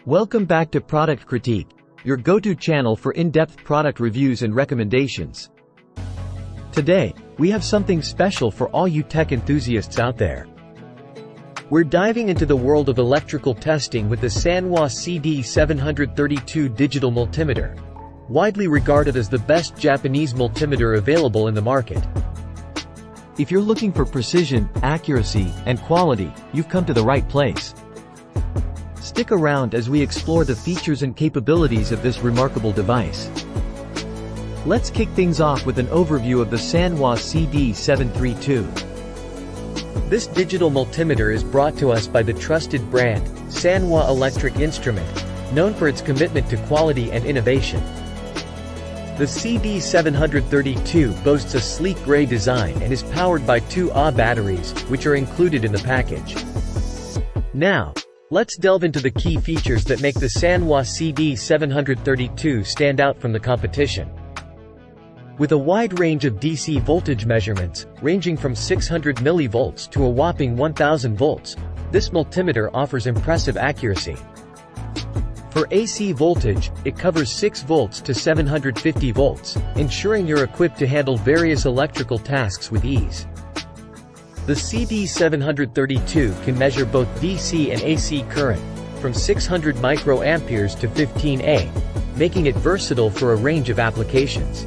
Welcome back to Product Critique, your go-to channel for in-depth product reviews and recommendations. Today, we have something special for all you tech enthusiasts out there. We're diving into the world of electrical testing with the SANWA CD732 Digital Multimeter, widely regarded as the best Japanese multimeter available in the market. If you're looking for precision, accuracy, and quality, you've come to the right place. Stick around as we explore the features and capabilities of this remarkable device. Let's kick things off with an overview of the SANWA CD732. This digital multimeter is brought to us by the trusted brand, SANWA Electric Instrument, known for its commitment to quality and innovation. The CD732 boasts a sleek gray design and is powered by two Ah batteries, which are included in the package. Now, let's delve into the key features that make the SANWA CD732 stand out from the competition. With a wide range of DC voltage measurements, ranging from 600 mV to a whopping 1000 volts, this multimeter offers impressive accuracy. For AC voltage, it covers 6 volts to 750 volts, ensuring you're equipped to handle various electrical tasks with ease. The CD732 can measure both DC and AC current, from 600 microamperes to 15A, making it versatile for a range of applications.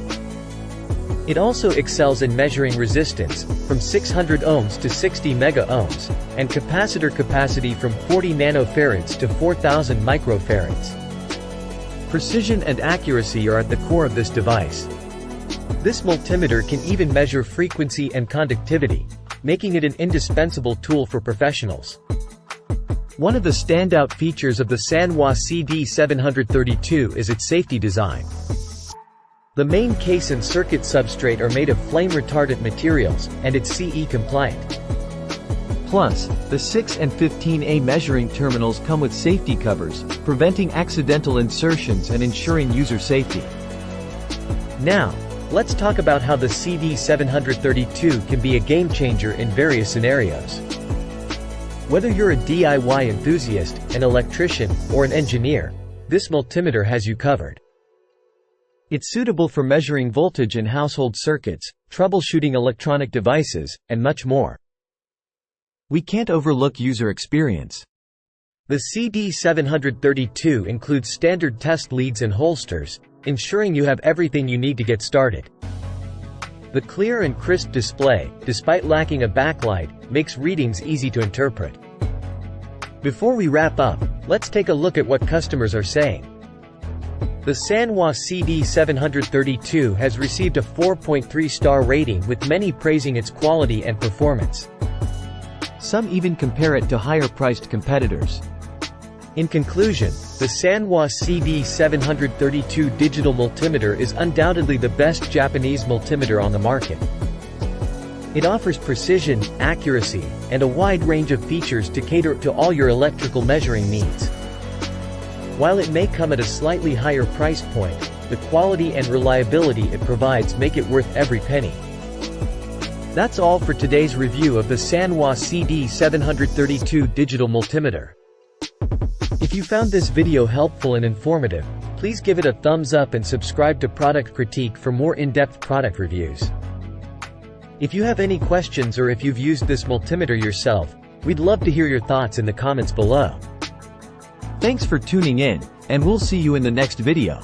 It also excels in measuring resistance, from 600 ohms to 60 mega ohms, and capacitor capacity from 40 nanofarads to 4000 microfarads. Precision and accuracy are at the core of this device. This multimeter can even measure frequency and conductivity, making it an indispensable tool for professionals. One of the standout features of the SANWA CD732 is its safety design. The main case and circuit substrate are made of flame-retardant materials, and it's CE compliant. Plus, the 6 and 15A measuring terminals come with safety covers, preventing accidental insertions and ensuring user safety. Now, let's talk about how the CD732 can be a game-changer in various scenarios. Whether you're a DIY enthusiast, an electrician, or an engineer, this multimeter has you covered. It's suitable for measuring voltage in household circuits, troubleshooting electronic devices, and much more. We can't overlook user experience. The CD732 includes standard test leads and holsters, ensuring you have everything you need to get started. The clear and crisp display, despite lacking a backlight, makes readings easy to interpret. Before we wrap up, let's take a look at what customers are saying. The SANWA CD732 has received a 4.3-star rating, with many praising its quality and performance. Some even compare it to higher-priced competitors. In conclusion, the SANWA CD732 Digital Multimeter is undoubtedly the best Japanese multimeter on the market. It offers precision, accuracy, and a wide range of features to cater to all your electrical measuring needs. While it may come at a slightly higher price point, the quality and reliability it provides make it worth every penny. That's all for today's review of the SANWA CD732 Digital Multimeter. If you found this video helpful and informative, please give it a thumbs up and subscribe to Product Critique for more in-depth product reviews. If you have any questions or if you've used this multimeter yourself, we'd love to hear your thoughts in the comments below. Thanks for tuning in, and we'll see you in the next video.